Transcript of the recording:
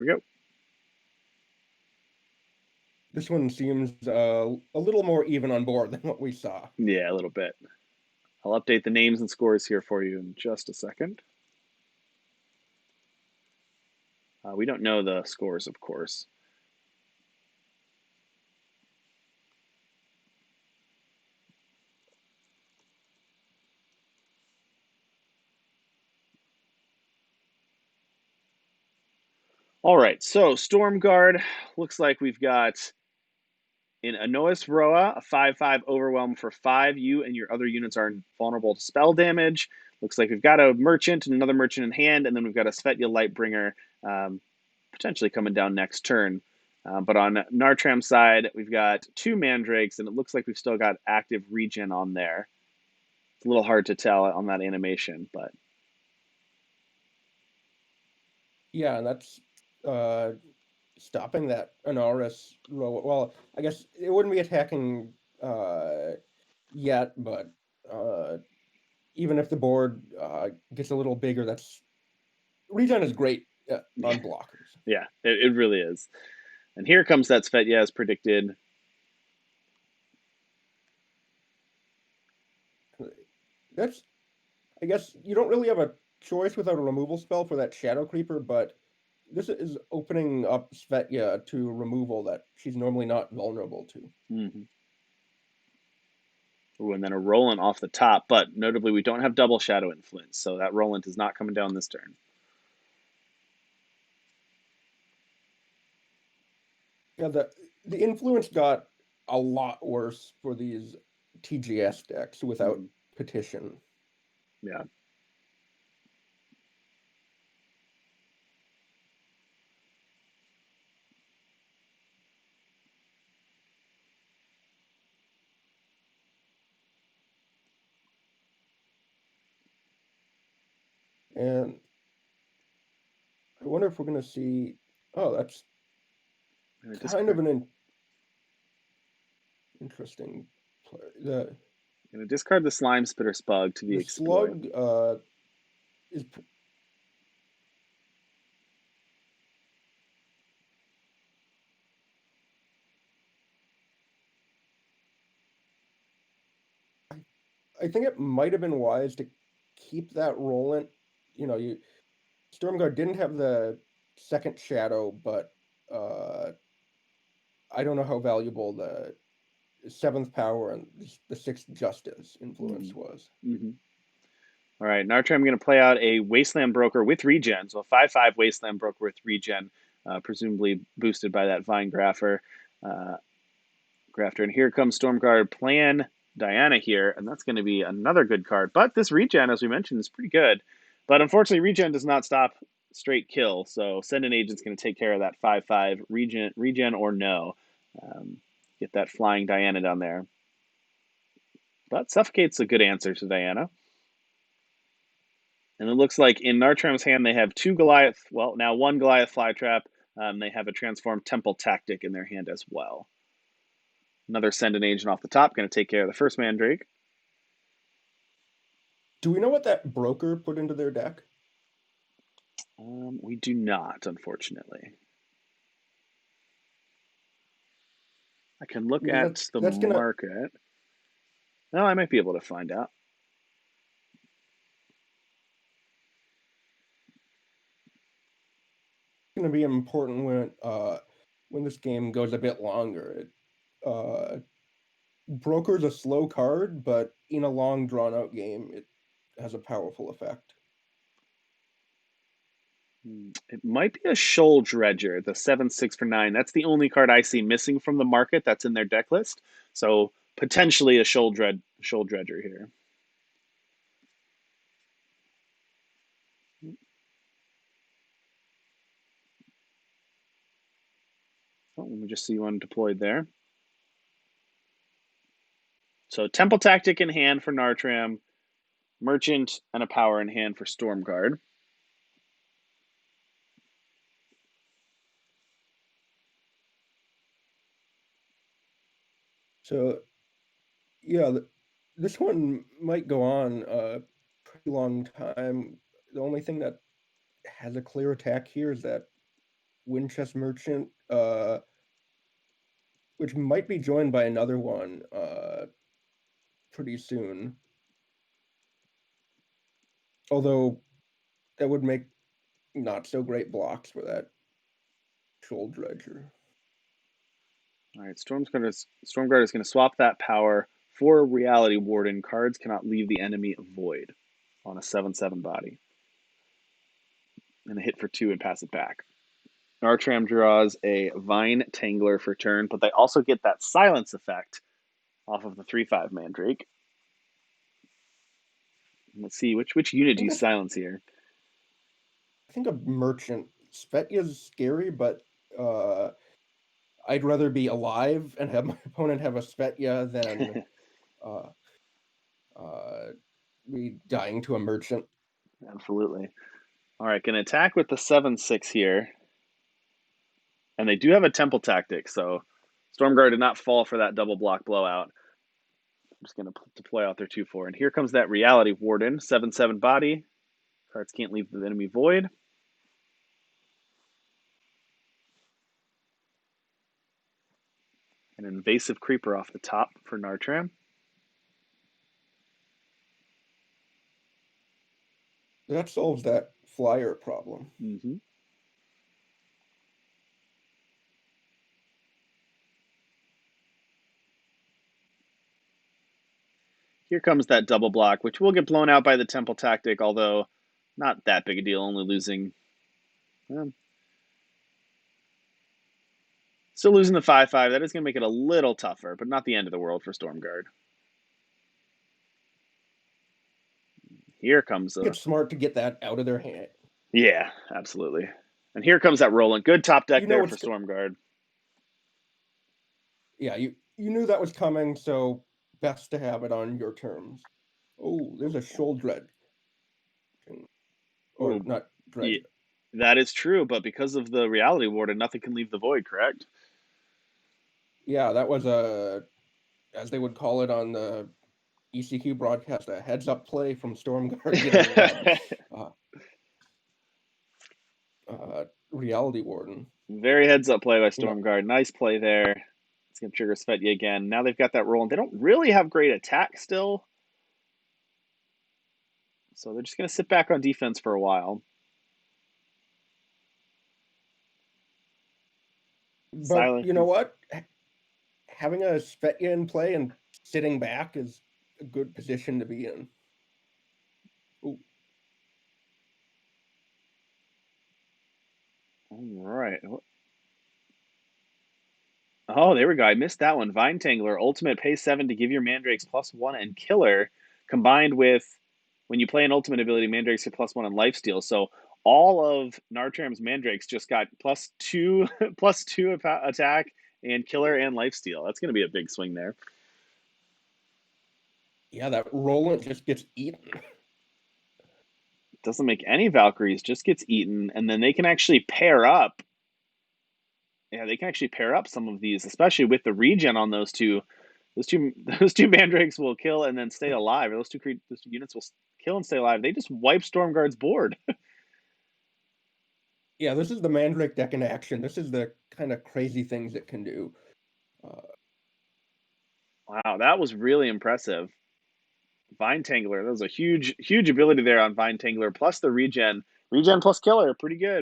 we go. This one seems a little more even on board than what we saw. Yeah, a little bit. I'll update the names and scores here for you in just a second. We don't know the scores, of course. All right, so Stormguard looks like we've got in Anois Roa, a 5/5 overwhelm for 5. You and your other units are vulnerable to spell damage. Looks like we've got a merchant and another merchant in hand, and then we've got a Svetya Lightbringer potentially coming down next turn. But on Narttram's side, we've got 2 Mandrakes, and it looks like we've still got active regen on there. It's a little hard to tell on that animation, but Yeah, and that's stopping that Anaris row. Well, I guess it wouldn't be attacking yet, but even if the board gets a little bigger, that's regen is great on blockers. yeah, it really is. And here comes that Svetya as predicted. That's, I guess you don't really have a choice without a removal spell for that Shadow Creeper, but this is opening up Svetya to removal that she's normally not vulnerable to. Mm-hmm. Ooh, and then a Roland off the top, but notably we don't have double Shadow Influence, so that Roland is not coming down this turn. Yeah, the influence got a lot worse for these TGS decks without petition. Yeah. And I wonder if we're going to see. Oh, that's kind of an interesting play. Gonna discard the Slime Spitter Spug to the Exploit. Slug is. I think it might have been wise to keep that Roland. You know, Stormguard didn't have the second shadow, but I don't know how valuable the seventh power and the sixth justice influence was. Mm-hmm. All right, Narttram, I'm going to play out a Wasteland Broker with regen. So a 5/5 Wasteland Broker with regen, presumably boosted by that Vine Grafter. And here comes Stormguard Plan Diana here, and that's going to be another good card. But this regen, as we mentioned, is pretty good. But unfortunately, regen does not stop straight kill. So Send an Agent's going to take care of that 5/5 regen or no. Get that flying Diana down there. But Suffocate's a good answer to Diana. And it looks like in Narttram's hand, they have 2 Goliath, well, now 1 Goliath Flytrap. They have a Transformed Temple Tactic in their hand as well. Another Send an Agent off the top, going to take care of the first Mandrake. Do we know what that broker put into their deck? We do not, unfortunately. I can look at the market. No, I might be able to find out. Going to be important when this game goes a bit longer. Broker's a slow card, but in a long drawn out game, it has a powerful effect. It might be a Shoal Dredger, the 7/6 for 9. That's the only card I see missing from the market that's in their deck list. So potentially a Shoal Dredger here. Oh, let me just see one deployed there. So Temple Tactic in hand for Narttram, Merchant, and a Power in hand for Stormguard. So, yeah, this one might go on a pretty long time. The only thing that has a clear attack here is that Winchest Merchant, which might be joined by another one pretty soon. Although that would make not so great blocks for that Shoal Dredger. All right, Stormguard is going to swap that power for Reality Warden. Cards cannot leave the enemy void on a 7/7 body. And a hit for 2 and pass it back. Narttram draws a Vine Tangler for turn, but they also get that silence effect off of the 3/5 Mandrake. Let's see, which unit do you silence here? I think a Merchant. Svetya is scary, but I'd rather be alive and have my opponent have a Svetya than be dying to a Merchant. Absolutely. All right, going to attack with the 7/6 here. And they do have a Temple Tactic, so Stormguard did not fall for that double block blowout. I'm just going to deploy out their 2/4. And here comes that Reality Warden, 7/7 body. Cards can't leave the enemy void. An Invasive Creeper off the top for Narttram. That solves that flyer problem. Mm-hmm. Here comes that double block, which will get blown out by the Temple Tactic, although not that big a deal, only losing. Still losing the 5/5. That is going to make it a little tougher, but not the end of the world for Stormguard. Here comes a... It's smart to get that out of their hand. Yeah, absolutely. And here comes that Roland. Good top deck there for Stormguard. Yeah, you knew that was coming, so best to have it on your terms. Oh, there's a Shoal Dredge. Or not Dredge. Yeah, that is true, but because of the Reality Warden, nothing can leave the void, correct? Yeah, that was a, as they would call it on the ECQ broadcast, a heads-up play from Stormguard getting Reality Warden. Very heads-up play by Stormguard. Nice play there. It's going to trigger Svetya again. Now they've got that roll, and they don't really have great attack still. So they're just going to sit back on defense for a while. But you know what? Having a Svetya in play and sitting back is a good position to be in. Ooh. All right. Oh, there we go. I missed that one. Vine Tangler, ultimate, pay 7 to give your Mandrakes +1 and Killer, combined with when you play an ultimate ability, Mandrakes are +1 and Lifesteal. So all of Narttram's Mandrakes just got +2 attack and Killer and Lifesteal. That's going to be a big swing there. Yeah, that Roland just gets eaten. Doesn't make any Valkyries, just gets eaten, and then they can actually pair up. Yeah, they can actually pair up some of these, especially with the regen on those two. Those two Mandrakes will kill and then stay alive. Or those two units will kill and stay alive. They just wipe Stormguard's board. Yeah, this is the Mandrake deck in action. This is the kind of crazy things it can do. Wow, that was really impressive. Vine Tangler, that was a huge ability there on Vine Tangler, plus the regen. Regen plus Killer, pretty good.